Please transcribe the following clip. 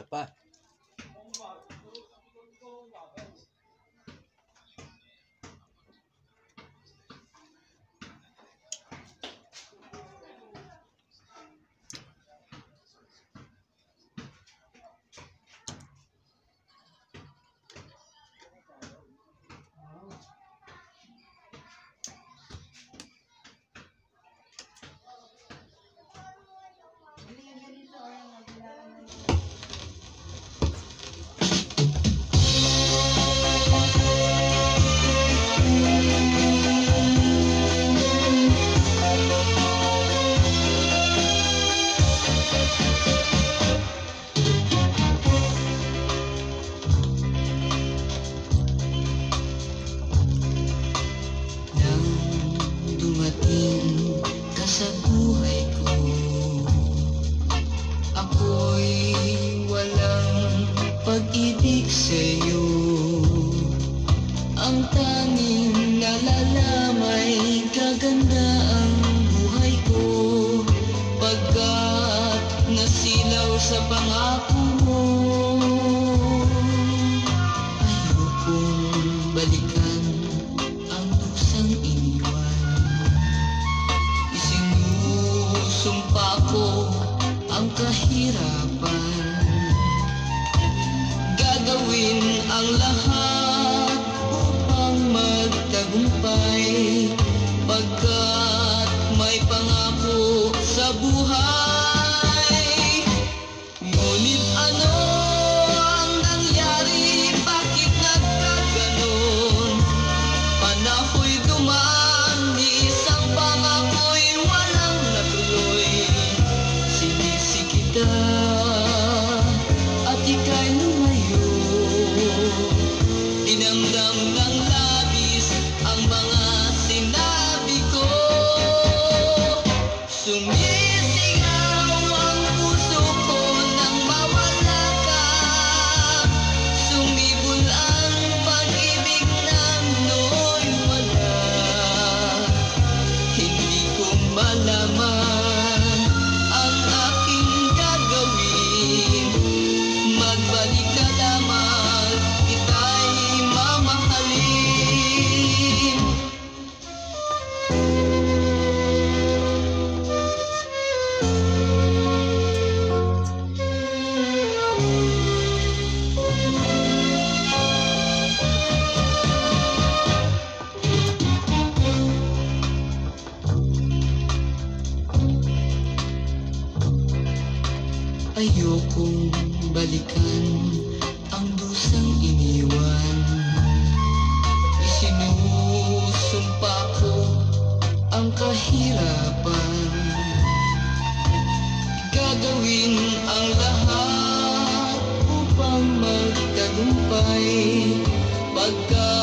pa. Sa buhay ko, ako'y walang pag-ibig sa'yo. Ang tanging nalalamay gaganda ang buhay ko, pagkat nasilaw sa pangako mo. Ayokong balikan ang dusang iniwan. Sumpa ko ang kahirapan, gagawin ang lahat upang magtagumpay, pagkat may pangako sa buhay. Ngunit ano ang nangyari? Bakit nagkaganon? Panaho'y dumaan, isang pangako'y walang natuloy. Sinisi kita at ika'y lumayo, dinamdam ng labis ang mga sinabi ko. Sumisigaw ang puso ko nang mawala ka, sumibol ang pag-ibig ng nooy wala. Hindi ko malaman ang aking gagawin, magbalik ka lamang, kita'y mamahalin. Ayokong balikan ang dusang iniwan. Isinusumpa ko ang kahirapan, gagawin ang lahat upang magtagumpay, pagkat